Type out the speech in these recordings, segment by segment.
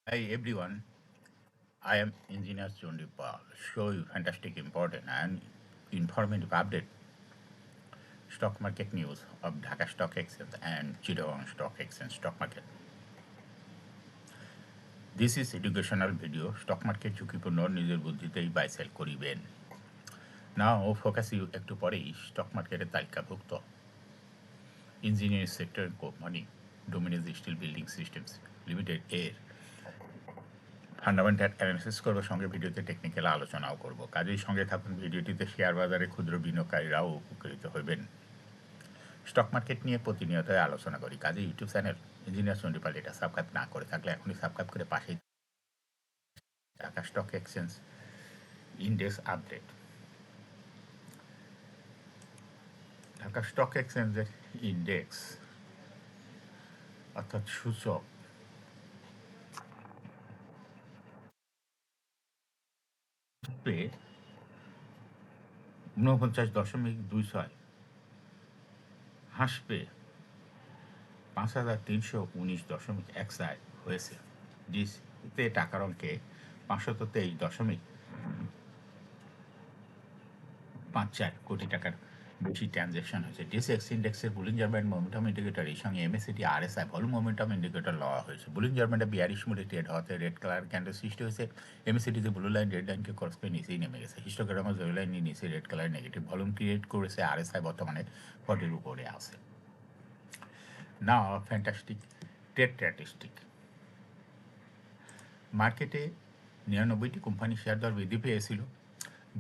Hi everyone, I am Engineer Chondipal. Show you fantastic, important and informative update stock market news of Dhaka Stock Exchange and Chittagong Stock Exchange stock market. This is educational video. Stock market ঝুঁকিপূর্ণ নিজের বুদ্ধিতেই buy sell করিবেন। Now focus you একটু পরেই stock মার্কেটের তালিকাভুক্ত engineering sector company Dominage Steel Building Systems Limited এর fundamental analysis করবো, সঙ্গে ভিডিওতে টেকনিক্যাল আলোচনাও করব। কাজেই সঙ্গে থাকুন। ভিডিওটিতে শেয়ার বাজারে ক্ষুদ্র বিনিয়োগকারীরাও উপকৃত হবেন। স্টক মার্কেট নিয়ে প্রতিনিয়ত আলোচনা করি, কাজে ইউটিউব চ্যানেল ইঞ্জিনিয়ার চন্ডিপাল এটা সাবস্ক্রাইব না করে থাকলে এখনই সাবস্ক্রাইব করে পাশেই Dhaka stock exchange index update. Dhaka stock এক্সচেঞ্জের ইন্ডেক্স অর্থাৎ সূচক 49.26 হ্রাস পেয়ে 5,319.14 হয়েছে। ডিসিতে টাকার অঙ্কে 523.54 কোটি টাকার বেশি ট্রানজ্যাকশন হয়েছে। ডিএসএক্স ইন্ডেক্সের বুলিঞ্জার ব্যান্ড মোমেন্টাম ইন্ডিকেটর এই সঙ্গে MACT RSI volume momentum indicator লওয়া হয়েছে। বুলিঞ্জার ব্যান্ডে বিয়ারিশ মুডে ট্রেড হওয়াতে রেড কালার ক্যান্ডেল সৃষ্টি হয়েছে। এমএসিটিতে ব্লু লাইন রেড লাইনকে ক্রস করে নিচেই নেমে গেছে। হিস্টোগ্রামে জয় লাইন নিচে red colour negative volume create করেছে। আরএসআই বর্তমানে 40 উপরে আছে। না ফ্যান্টাস্টিক ট্রেড স্ট্যাটিস্টিক। মার্কেটে 99টি কোম্পানি শেয়ার দর বৃদ্ধি পেয়েছিল,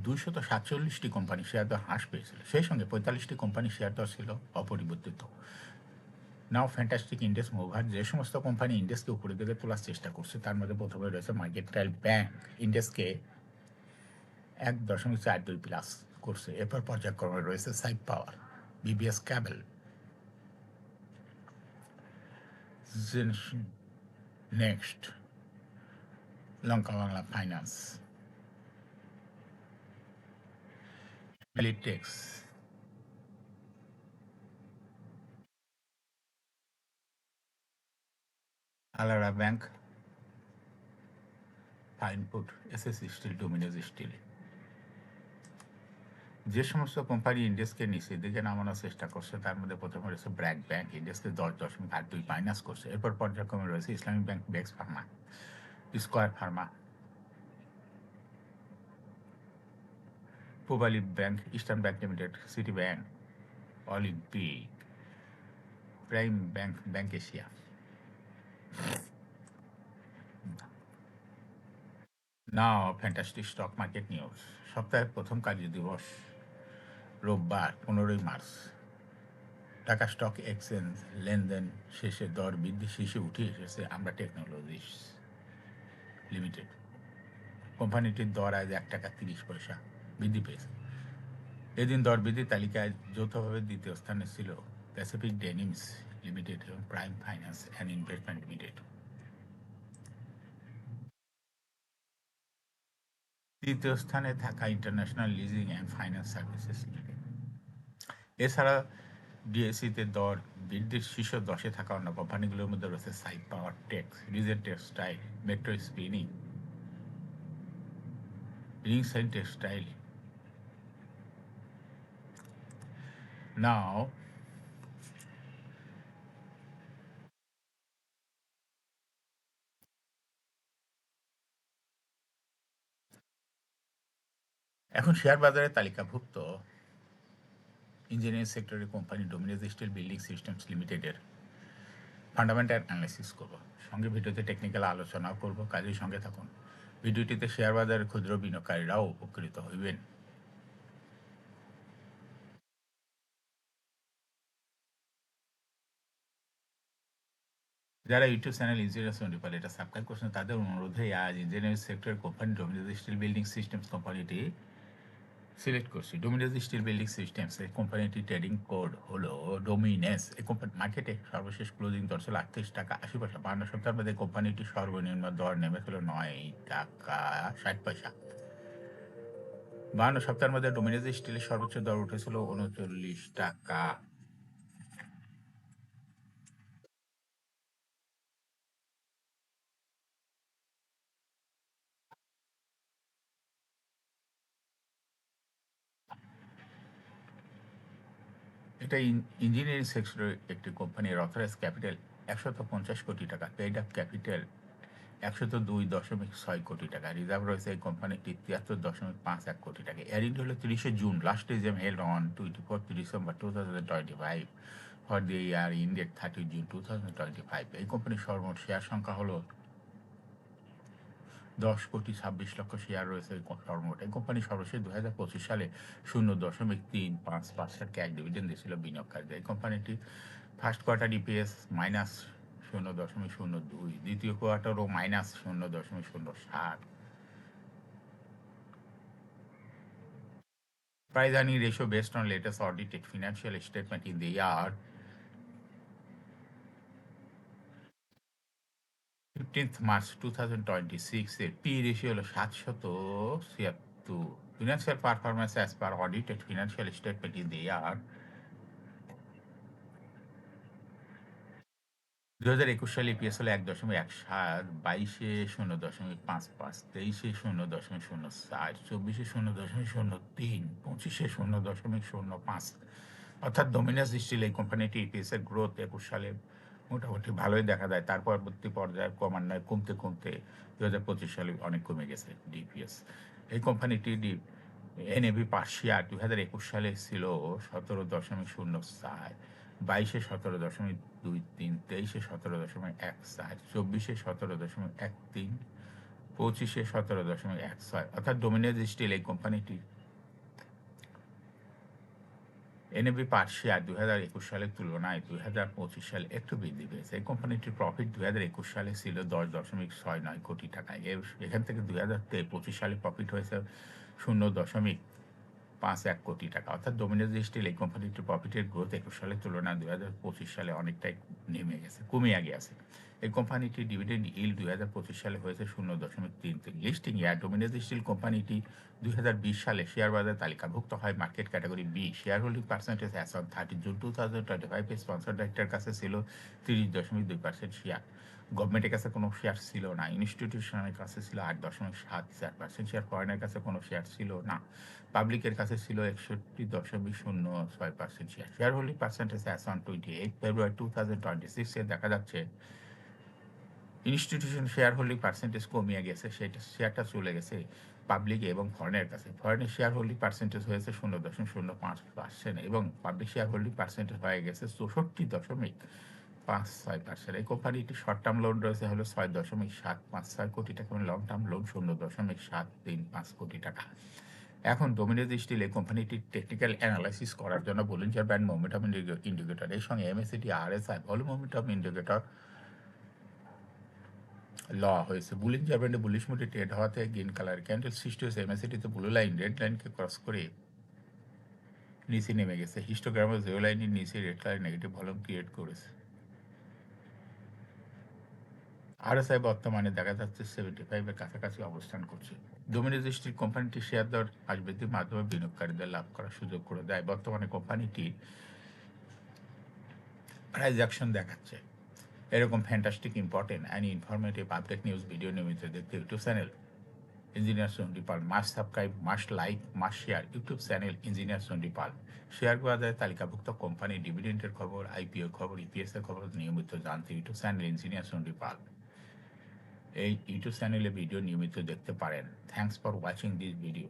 247টি কোম্পানি শেয়ার দর হ্রাস পেয়েছিল, সেই সঙ্গে 45টি কোম্পানি শেয়ার দর ছিল অপরিবর্তিত। নাও ফ্যান্টাস্টিক ইন্ডেক্স মুভার যে সমস্ত কোম্পানি ইন্ডেক্সকে উপরের দিকে তোলার চেষ্টা করছে তার মধ্যে প্রথমে রয়েছে মার্কেন্টাইল ব্যাংক, ইন্ডেক্সকে 1.42 প্লাস করছে। এরপর পর্যায়ক্রমে রয়েছে Side Power, BBS cable, next, Lanka Bangla finance, tex, আলারা bank, fine food, SS Steel, Dominage Steel. যে সমস্ত কোম্পানি ইন্ডেক্সকে নিচের দিকে নামানোর চেষ্টা করছে তার মধ্যে প্রথমে রয়েছে ব্র্যাক ব্যাংক, ইন্ডেক্সকে 10.82 মাইনাস করছে। এরপর পর্যায়ক্রমে রয়েছে Islamic Bank, Bex Pharma, Square Pharma, Pubali Bank, Eastern Bank Limited, City Bank, Olympic, Prime Bank, Bank Asia. Now fantastic stock market news. সপ্তাহের প্রথম কার্যদিবস রোববার 15 মার্চ। ঢাকা স্টক এক্সচেঞ্জ লেনদেন শেষে দর বৃদ্ধি শীর্ষে উঠে এসেছে আমরা টেকনোলজিস লিমিটেড। কোম্পানিটির দর আজ 1 টাকা 30 পয়সা বৃদ্ধি পেয়েছে। এদিন দর বৃদ্ধির তালিকায় যৌথভাবে দ্বিতীয় স্থানে ছিল প্যাসিফিক ডেনিমস লিমিটেড এবং prime finance and investment limited. তৃতীয় স্থানে থাকা international leasing and finance services limited. এছাড়া ডিএসিতে দর বৃদ্ধির শীর্ষ 10-এ থাকা অন্য কোম্পানিগুলোর মধ্যে রয়েছে Side Power Tex, Regent Textile, Metro Spinning, Ring Shine Textile. Now এখন শেয়ার বাজারে তালিকাভুক্ত ইঞ্জিনিয়ারিং সেক্টরের company Dominage Steel Building Systems লিমিটেডের ফান্ডামেন্টাল অ্যানালিসিস করব, সঙ্গে ভিডিওতে টেকনিক্যাল আলোচনাও করব। কাজেই সঙ্গে থাকুন। ভিডিওটিতে শেয়ার বাজারের ক্ষুদ্র বিনিয়োগকারীরাও উপকৃত হইবেন। যারা ইউটিউব চ্যানেল ইঞ্জিনিয়ার চন্ডিপাল এটা সাবস্ক্রাইব করছেন তাদের অনুরোধে আজ ইঞ্জিনিয়ারিং সেক্টরের company Dominage Steel Building systems কোম্পানিটি সিলেক্ট করছি। ডোমিনোজ স্টিল বিল্ডিং সিস্টেমস এই কোম্পানিটি ট্রেডিং কোড হলো ডোমিনেস। এই কোম্পানি মার্কেটে সর্বশেষ ক্লোজিং দর ছিল 38 টাকা 80 পয়সা। 52 সপ্তাহের মধ্যে কোম্পানিটি সর্বনিম্ন দর নেমেছিল 9 টাকা 60 পয়সা। 52 সপ্তাহের মধ্যে ডোমিনোজ স্টিলের সর্বোচ্চ দর উঠেছিল 39 টাকা। এটা ইঞ্জিনিয়ারিং সেক্টরের একটি কোম্পানির অথরাইজ ক্যাপিটাল 150 কোটি টাকা, পেইড আপ ক্যাপিটাল 102.6 কোটি টাকা, রিজার্ভ রয়েছে এই কোম্পানিটির 73.51 কোটি টাকা। এর হলো 30 June, last exam held on 24 December 2025 for the year ended 30 June 2025। এই কোম্পানির সর্বমোট শেয়ার সংখ্যা হলো 10,26,00,000 শেয়ার রয়েছে সর্বমোট। এই কোম্পানি সর্বশেষ 2025 সালে 0.35% ক্যাশ ডিভিডেন্ড দিয়েছিল বিনিয়োগকারীদের। এই কোম্পানিটি ফার্স্ট কোয়ার্টার ইপিএস -0.02, দ্বিতীয় কোয়ার্টারও -0.07। Price earning ratio based on latest audited financial statement in the year 15th March 2026 এর পি রেশিও হলো 776। Financial performance as per audited financial statement in the year 2021 সালে EPS হলো 1.17, 22-এ 0.55, 23-এ 0.04, 24-এ 0.03, 25-এ 0.05। অর্থাৎ ডোমিনাস স্টিল এই কোম্পানিটি EPS এর growth 21 সালে মোটামুটি ভালোই দেখা যায়। তার পরবর্তী পর্যায়ে ক্রমান্বয়ে কমতে কমতে 2025 সালে অনেক কমে গেছে ডিপিএস। এই কোম্পানিটি এনএভি পার শেয়ার 2021 সালে ছিল 17.04, 22-এ 17.23, 23-এ 17.14, 24-এ 17.13, 25-এ 17.16। অর্থাৎ ডোমিনাস স্টিল এই কোম্পানিটি এনএভি পার শেয়ার 2021 সালের তুলনায় 2025 সালে একটু বৃদ্ধি পেয়েছে। এই কোম্পানিটির প্রফিট 2021 সালে ছিল 10.69 কোটি টাকা। এখান থেকে 2025 সালে প্রফিট হয়েছে 0.51 কোটি টাকা। অর্থাৎ ডোমিনাস স্টিল এই কোম্পানিটির প্রফিটের গ্রোথ 21 সালের তুলনায় 2025 সালে অনেকটাই নেমে গেছে, কমিয়ে গেছে। এই কোম্পানিটির ডিভিডেন্ড ইল্ড 2025 সালে হয়েছে 0.33। লিস্টিং ইয়ার ডোমিনাস স্টিল কোম্পানিটি 2020 সালে শেয়ার বাজারে তালিকাভুক্ত হয় market category B. Share holding percentage as on 30 June 2025 sponsor ডাইরেক্টরের কাছে ছিল 30.2% শেয়ার। গভর্নমেন্টের কাছে কোনো শেয়ার ছিল না। ইনস্টিটিউশনের কাছে ছিল 8.74% শেয়ার। ফরেনের কাছে কোনো শেয়ার ছিল না। পাবলিকের কাছে ছিল 61.06% share. Share holding percentage as on 28 ফেব্রুয়ারি 2026 এ দেখা যাচ্ছে ইনস্টিটিউশন শেয়ার হোল্ডিং পার্সেন্টেজ কমিয়ে গেছে, শেয়ারটা চলে গেছে পাবলিক এবং ফরেনের কাছে। ফরেনের শেয়ার হোল্ডিং পার্সেন্টেজ হয়েছে 0.05% এবং পাবলিক শেয়ার হোল্ডিং পার্সেন্টেজ হয়ে গেছে 64.56%। এই কোম্পানিটি শর্ট টার্ম লোন রয়েছে হলো 6.756 কোটি টাকা এবং লং টার্ম লোন 0.735 কোটি টাকা। এখন ডোমিনাস স্টিল এই কোম্পানিটির টেকনিক্যাল অ্যানালাইসিস করার জন্য বলিঞ্জার ব্যান্ড মোমেন্টাম ইন্ডিকেটর এর সঙ্গে MACD RSI volume momentum indicator লওয়া হয়েছে। বুলিঞ্জার ব্যান্ডে বুলিশ মুডে ট্রেড হওয়াতে গ্রিন কালার ক্যান্ডেল সৃষ্টি হয়েছে। এমএসিডিতে ব্লু লাইন রেড লাইনকে ক্রস করে নিচে নেমে গেছে। হিস্টোগ্রামে জিরো লাইনের নিচে red colour negative volume create করেছে। আরএসআই বর্তমানে দেখা যাচ্ছে 75 এর কাছাকাছি অবস্থান করছে। ডোমিনাস স্টিল কোম্পানিটির শেয়ার দর হ্রাস বৃদ্ধির মাধ্যমে বিনিয়োগকারীদের লাভ করার সুযোগ করে দেয়। বর্তমানে কোম্পানিটি প্রাইস অ্যাকশন দেখাচ্ছে। এরকম fantastic important and informative update news video নিয়মিত দেখতে YouTube channel engineer Sandipal must subscribe, must like, must share YouTube channel engineer Sandipal. Share বাজারে তালিকাভুক্ত কোম্পানি ডিভিডেন্ডের খবর, আইপিও খবর, ইপিএস এর খবর নিয়মিত জানতে ইউটিউব চ্যানেল ইঞ্জিনিয়ার সন্দীপাল এই ইউটিউব চ্যানেলে ভিডিও নিয়মিত দেখতে পারেন। Thanks for watching this video.